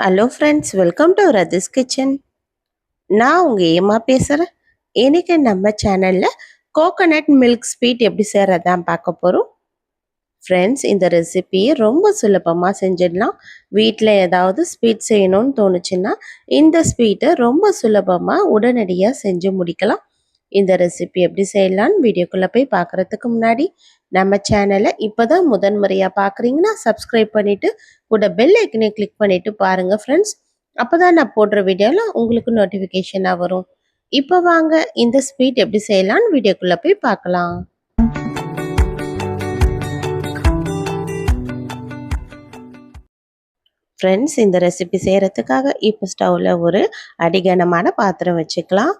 Hello friends, welcome to Rathi's kitchen. நான் உங்கள் ஏமா பேசுகிறேன். இன்னைக்கு நம்ம சேனலில் கோகோனட் மில்க் ஸ்வீட் எப்படி செய்கிறதான் பார்க்க போகிறோம். ஃப்ரெண்ட்ஸ், இந்த ரெசிபி ரொம்ப சுலபமாக செஞ்சிடலாம். வீட்டில் ஏதாவது ஸ்வீட் செய்யணும்னு தோணுச்சுன்னா இந்த ஸ்வீட்டை ரொம்ப சுலபமாக உடனடியாக செஞ்சு முடிக்கலாம். இந்த ரெசிபி எப்படி செய்யலான்னு வீடியோக்குள்ளே போய் பார்க்குறதுக்கு முன்னாடி நம்ம சேனலை இப்போ தான் முதன்முறையாக பார்க்குறீங்கன்னா சப்ஸ்கிரைப் பண்ணிவிட்டு கூட பெல் ஐக்கனை கிளிக் பண்ணிவிட்டு பாருங்கள் ஃப்ரெண்ட்ஸ். அப்போ தான் நான் போடுற வீடியோவில் உங்களுக்கு நோட்டிஃபிகேஷனாக வரும். இப்போ வாங்க இந்த ஸ்வீட் எப்படி செய்யலான்னு வீடியோக்குள்ளே போய் பார்க்கலாம். ஃப்ரெண்ட்ஸ், இந்த ரெசிபி செய்கிறதுக்காக இப்போ ஸ்டவ்வில் ஒரு அடிகனமான பாத்திரம் வச்சுக்கலாம்.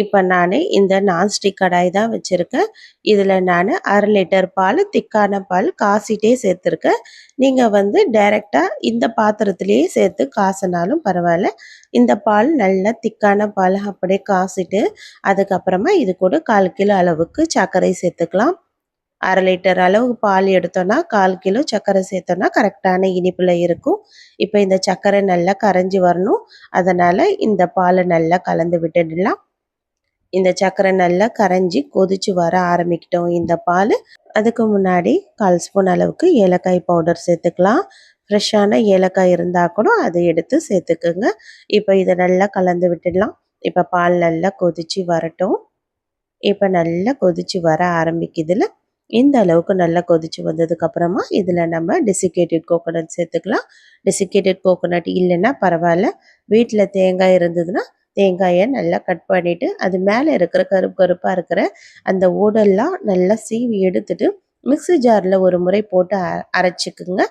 இப்போ நான் இந்த நான்ஸ்டிக் கடாய் தான் வச்சுருக்கேன். இதில் நான் 1/2 லிட்டர் பால், திக்கான பால் காசிட்டே சேர்த்துருக்கேன். நீங்கள் டைரெக்டாக இந்த பாத்திரத்துலேயே சேர்த்து காசினாலும் பரவாயில்ல. இந்த பால் நல்லா திக்கான பால் அப்படியே காசிட்டு அதுக்கப்புறமா இது கூட 1/4 கிலோ அளவுக்கு சர்க்கரை சேர்த்துக்கலாம். 1/2 லிட்டர் அளவுக்கு பால் எடுத்தோன்னா 1/4 கிலோ சர்க்கரை சேர்த்தோன்னா கரெக்டான இனிப்பில் இருக்கும். இப்போ இந்த சர்க்கரை நல்லா கரைஞ்சி வரணும். அதனால் இந்த பாலை நல்லா கலந்து விட்டுடலாம். இந்த சர்க்கரை நல்லா கரைஞ்சி கொதிச்சு வர ஆரம்பிக்கிட்டோம் இந்த பால். அதுக்கு முன்னாடி 1/4 ஸ்பூன் அளவுக்கு ஏலக்காய் பவுடர் சேர்த்துக்கலாம். ஃப்ரெஷ்ஷான ஏலக்காய் இருந்தால் கூட அதை எடுத்து சேர்த்துக்குங்க. இப்போ இதை நல்லா கலந்து விட்டுடலாம். இப்போ பால் நல்லா கொதிச்சு வரட்டும். இப்போ நல்லா கொதிச்சு வர ஆரம்பிக்குதுல. இந்த அளவுக்கு நல்லா கொதிச்சு வந்ததுக்கப்புறமா இதில் நம்ம டெசிகேட்டட் கோகோனட் சேர்த்துக்கலாம். டெசிகேட்டட் கோகோனட் இல்லைன்னா பரவாயில்ல. வீட்டில் தேங்காய் இருந்ததுன்னா தேங்காயை நல்லா கட் பண்ணிவிட்டு அது மேலே இருக்கிற கருப்பு கருப்பாக இருக்கிற அந்த ஓடெல்லாம் நல்லா சீவி எடுத்துட்டு மிக்ஸி ஜாரில் ஒரு முறை போட்டு அரைச்சிக்குங்க.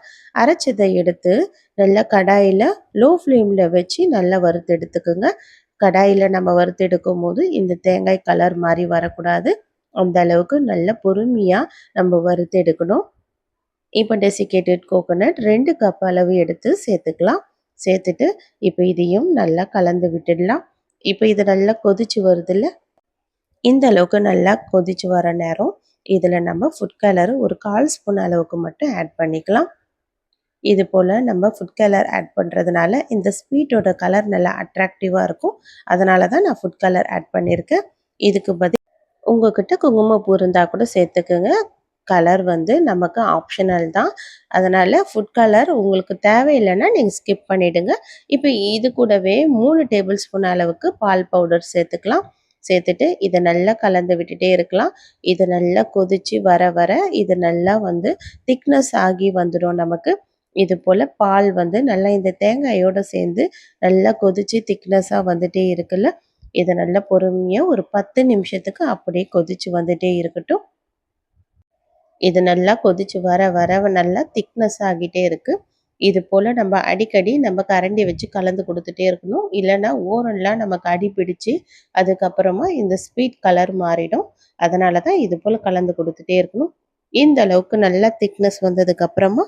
அரைச்சதை எடுத்து நல்லா கடாயில் லோ ஃப்ளேமில் வச்சு நல்லா வறுத்து எடுத்துக்குங்க. கடாயில் நம்ம வறுத்து எடுக்கும் போது இந்த தேங்காய் கலர் மாதிரி வரக்கூடாது. அந்த அளவுக்கு நல்ல பொறுமையாக நம்ம வறுத்து எடுக்கணும். இப்போ டெசிகேட்டட் கோகோனட் 2 கப் அளவு எடுத்து சேர்த்துக்கலாம். சேர்த்துட்டு இப்போ இதையும் நல்லா கலந்து விட்டுடலாம். இப்போ இது நல்லா கொதிச்சு வருதுல்ல, இந்த அளவுக்கு நல்லா கொதிச்சு வர நேரம் இதில் நம்ம ஃபுட் கலர் ஒரு 1/4 ஸ்பூன் அளவுக்கு மட்டும் ஆட் பண்ணிக்கலாம். இது போல் நம்ம ஃபுட் கலர் ஆட் பண்ணுறதுனால இந்த ஸ்வீட்டோட கலர் நல்லா அட்ராக்டிவாக இருக்கும். அதனால தான் நான் ஃபுட் கலர் ஆட் பண்ணியிருக்கேன். இதுக்கு பதில் உங்ககிட்ட குங்குமப்பூ இருந்தால் கூட சேர்த்துக்குங்க. கலர் நமக்கு ஆப்ஷனல் தான். அதனால் ஃபுட் கலர் உங்களுக்கு தேவையில்லைன்னா நீங்கள் ஸ்கிப் பண்ணிவிடுங்க. இப்போ இது கூடவே 3 டேபிள் ஸ்பூன் அளவுக்கு பால் பவுடர் சேர்த்துக்கலாம். சேர்த்துட்டு இதை நல்லா கலந்து விட்டுட்டே இருக்கலாம். இது நல்லா கொதித்து வர வர இது நல்லா திக்னஸ் ஆகி வந்துடும் நமக்கு. இது போல் பால் நல்லா இந்த தேங்காயோடு சேர்ந்து நல்லா கொதித்து திக்னஸாக வந்துட்டே இருக்குல்ல. இதை நல்லா பொறுமையாக ஒரு 10 நிமிஷத்துக்கு அப்படியே கொதிச்சு வந்துட்டே இருக்கட்டும். இது நல்லா கொதிச்சு வர வர நல்லா திக்னஸ் ஆகிட்டே இருக்கு. இது போல் நம்ம அடிக்கடி நம்ம கரண்டி வச்சு கலந்து கொடுத்துட்டே இருக்கணும். இல்லைன்னா ஓரம்லாம் நமக்கு அடி பிடிச்சி அதுக்கப்புறமா இந்த ஸ்வீட் கலர் மாறிடும். அதனால தான் இது போல் கலந்து கொடுத்துட்டே இருக்கணும். இந்த அளவுக்கு நல்லா திக்னஸ் வந்ததுக்கப்புறமா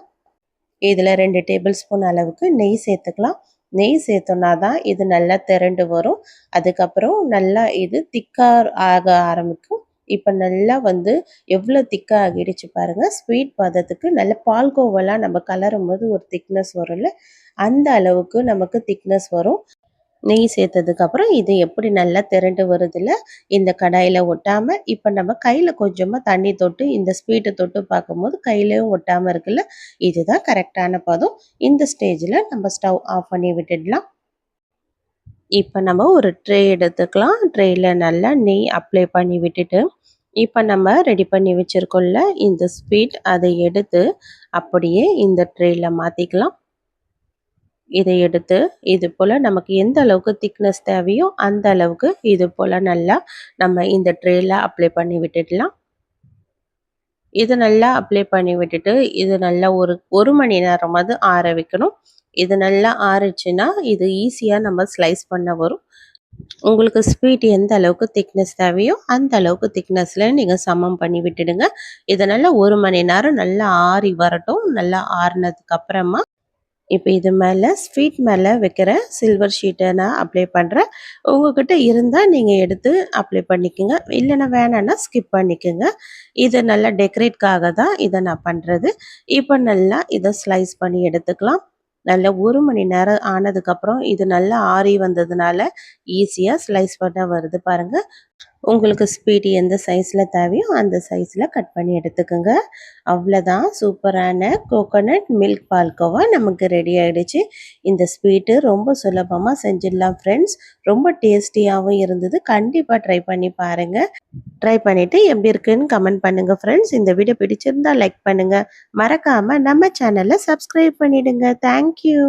இதில் 2 டேபிள் ஸ்பூன் அளவுக்கு நெய் சேர்த்துக்கலாம். நெய் சேர்த்தோன்னா தான் இது நல்லா திரண்டு வரும். அதுக்கப்புறம் நல்லா இது திக்காக ஆக ஆரம்பிக்கும். இப்போ நல்லா எவ்வளோ திக்காக ஆகிடுச்சு பாருங்கள். ஸ்வீட் பதத்துக்கு நல்ல பால்கோவெல்லாம் நம்ம கலரும் போது ஒரு திக்னஸ் வரும்ல, அந்த அளவுக்கு நமக்கு திக்னஸ் வரும். நெய் சேர்த்ததுக்கப்புறம் இது எப்படி நல்லா திரண்டு வருதுல்ல, இந்த கடாயில் ஒட்டாமல். இப்போ நம்ம கையில் கொஞ்சமாக தண்ணி தொட்டு இந்த ஸ்வீட்டை தொட்டு பார்க்கும்போது கையிலையும் ஒட்டாமல் இருக்குல்ல, இதுதான் கரெக்டான பதம். இந்த ஸ்டேஜில் நம்ம ஸ்டவ் ஆஃப் பண்ணி விட்டுடலாம். இப்போ நம்ம ஒரு ட்ரே எடுத்துக்கலாம். ட்ரேயில் நல்லா நெய் அப்ளை பண்ணி விட்டுட்டு இப்போ நம்ம ரெடி பண்ணி வச்சுருக்கோம்ல இந்த ஸ்வீட், அதை எடுத்து அப்படியே இந்த ட்ரேயில் மாற்றிக்கலாம். இதை எடுத்து இது போல் நமக்கு எந்த அளவுக்கு திக்னஸ் தேவையோ அந்த அளவுக்கு இது போல் நல்லா நம்ம இந்த ட்ரேயில் அப்ளை பண்ணி விட்டுடலாம். இது நல்லா அப்ளை பண்ணி விட்டுட்டு இது நல்லா ஒரு மணி நேரமாவது ஆற வைக்கணும். இது நல்லா ஆறிச்சுன்னா இது ஈஸியாக நம்ம ஸ்லைஸ் பண்ண வரும். உங்களுக்கு ஸ்வீட் எந்த அளவுக்கு திக்னஸ் தேவையோ அந்த அளவுக்கு திக்னஸில் நீங்கள் சமம் பண்ணி விட்டுடுங்க. இதை நல்லா 1 மணி நேரம் நல்லா ஆறி வரட்டும். நல்லா ஆறினதுக்கப்புறமா இப்போ இது மேலே ஸ்வீட் மேலே வைக்கிற சில்வர் ஷீட்டை நான் அப்ளை பண்ணுறேன். உங்கள்கிட்ட இருந்தால் நீங்கள் எடுத்து அப்ளை பண்ணிக்கோங்க. இல்லைன்னா வேணான்னா ஸ்கிப் பண்ணிக்கோங்க. இதை நல்லா டெக்கரேட்காக தான் இதை நான் பண்ணுறது. இப்போ நல்லா இதை ஸ்லைஸ் பண்ணி எடுத்துக்கலாம். நல்ல 1 மணி நேரம் ஆனதுக்கப்புறம் இது நல்லா ஆறி வந்ததுனால ஈஸியா ஸ்லைஸ் பண்ண வருது பாருங்க. உங்களுக்கு ஸ்வீட் எந்த சைஸ்ல தேவையோ அந்த சைஸ்ல கட் பண்ணி எடுத்துக்கோங்க. அவ்வளோதான், சூப்பரான கோகோனட் மில்க் பால்கோவா நமக்கு ரெடி ஆயிடுச்சு. இந்த ஸ்வீட்டு ரொம்ப சுலபமாக செஞ்சிடலாம் ஃப்ரெண்ட்ஸ். ரொம்ப டேஸ்டியாகவும் இருந்தது. கண்டிப்பாக ட்ரை பண்ணி பாருங்க. ட்ரை பண்ணிட்டு எப்படி இருக்குன்னு கமெண்ட் பண்ணுங்க ஃப்ரெண்ட்ஸ். இந்த வீடியோ பிடிச்சிருந்தா லைக் பண்ணுங்க. மறக்காம நம்ம சேனலை சப்ஸ்கிரைப் பண்ணிடுங்க. தேங்க்யூ.